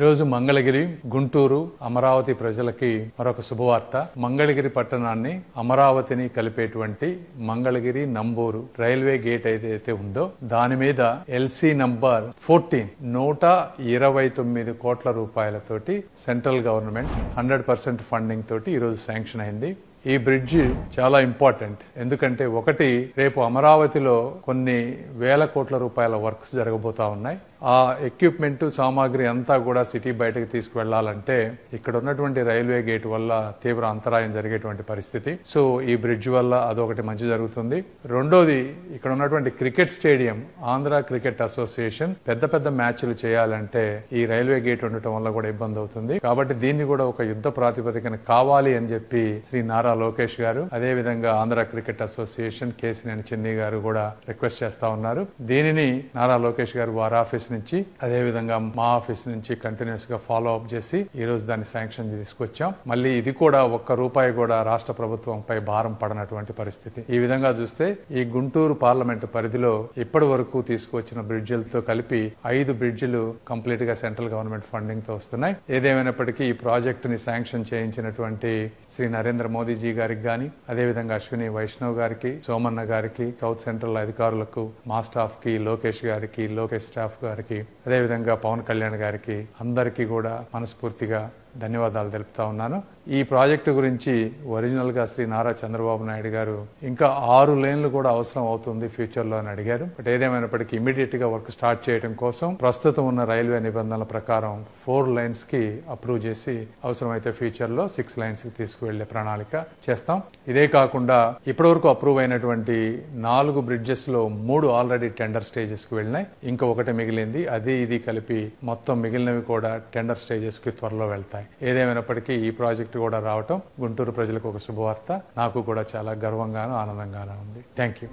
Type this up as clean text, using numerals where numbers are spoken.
ఈరోజు మంగళగిరి, గుంటూరు, అమరావతి ప్రజలకి మరొక శుభవార్త. మంగళగిరి పట్టణాన్ని అమరావతిని కలిపేటువంటి మంగళగిరి నంబూరు రైల్వే గేట్ ఏదైతే ఉందో దాని మీద ఎల్సీ నంబర్ 14 129 కోట్ల రూపాయలతోటి సెంట్రల్ గవర్నమెంట్ 100% ఫండింగ్ తోటి ఈరోజు శాంక్షన్ అయింది. ఈ బ్రిడ్జ్ చాలా ఇంపార్టెంట్. ఎందుకంటే ఒకటి, రేపు అమరావతిలో కొన్ని వేల కోట్ల రూపాయల వర్క్స్ జరగబోతా ఉన్నాయి. ఆ ఎక్విప్మెంట్ సామాగ్రి అంతా కూడా సిటీ బయటకు తీసుకువెళ్లాలంటే ఇక్కడ ఉన్నటువంటి రైల్వే గేట్ వల్ల తీవ్ర అంతరాయం జరిగేటువంటి పరిస్థితి. సో ఈ బ్రిడ్జ్ వల్ల అదొకటి మంచి జరుగుతుంది. రెండోది, ఇక్కడ ఉన్నటువంటి cricket stadium, Andhra cricket association పెద్ద పెద్ద మ్యాచ్లు చేయాలంటే ఈ రైల్వే గేట్ ఉండటం వల్ల కూడా ఇబ్బంది అవుతుంది. కాబట్టి దీన్ని కూడా ఒక యుద్ధ ప్రాతిపదికన కావాలి అని చెప్పి శ్రీ నారా లోకేష్ గారు, అదే విధంగా ఆంధ్ర క్రికెట్ అసోసియేషన్ కేసినేని చిన్ని గారు కూడా రిక్వెస్ట్ చేస్తా ఉన్నారు. దీనిని నారా లోకేష్ గారు వారి ఆఫీస్ నుంచి, అదే విధంగా మా ఆఫీస్ నుంచి కంటిన్యూస్ గా ఫాలో అప్ చేసి ఈ రోజు దాన్ని శాంక్షన్ తీసుకొచ్చాం. మళ్ళీ ఇది కూడా ఒక్క రూపాయి కూడా రాష్ట్ర ప్రభుత్వంపై భారం పడనటువంటి పరిస్థితి. ఈ విధంగా చూస్తే ఈ గుంటూరు పార్లమెంటు పరిధిలో ఇప్పటి వరకు తీసుకువచ్చిన బ్రిడ్జిలతో కలిపి 5 బ్రిడ్జిలు కంప్లీట్ గా సెంట్రల్ గవర్నమెంట్ ఫండింగ్ తో వస్తున్నాయి. ఏదేమైనప్పటికీ ఈ ప్రాజెక్ట్ ని శాంక్షన్ చేయించినటువంటి శ్రీ నరేంద్ర మోదీ గారికి గాని, అదే విధంగా అశ్విని వైష్ణవ్ గారికి, సోమన్న గారికి, సౌత్ సెంట్రల్ అధికారులకు, మా స్టాఫ్ కి, లోకేష్ గారికి, లోకేష్ స్టాఫ్ గారికి, అదే విధంగా పవన్ కళ్యాణ్ గారికి, అందరికీ కూడా మనస్ఫూర్తిగా ధన్యవాదాలు తెలుపుతా ఉన్నాను. ఈ ప్రాజెక్టు గురించి ఒరిజినల్ గా శ్రీ నారా చంద్రబాబు నాయుడు గారు ఇంకా 6 లేన్లు కూడా అవసరం అవుతుంది ఫ్యూచర్ లో అని అడిగారు. బట్ ఏదేమైనప్పటికీ ఇమీడియట్ గా వర్క్ స్టార్ట్ చేయడం కోసం ప్రస్తుతం ఉన్న రైల్వే నిబంధనల ప్రకారం 4 లైన్స్ కి అప్రూవ్ చేసి అవసరమైతే ఫ్యూచర్ లో 6 లైన్స్ కి తీసుకువెళ్లే ప్రణాళిక చేస్తాం. ఇదే కాకుండా ఇప్పటి వరకు అప్రూవ్ అయినటువంటి 4 బ్రిడ్జెస్ లో 3 ఆల్రెడీ టెండర్ స్టేజెస్ కి వెళ్ళినాయి. ఇంకా ఒకటి మిగిలింది. అది ఇది కలిపి మొత్తం మిగిలినవి కూడా టెండర్ స్టేజెస్ కి త్వరలో వెళ్తాయి. ఏదేమైనప్పటికీ ఈ ప్రాజెక్టు కూడా రావటం గుంటూరు ప్రజలకు ఒక శుభవార్త. నాకు కూడా చాలా గర్వంగాను ఆనందంగాను ఉంది. Thank you.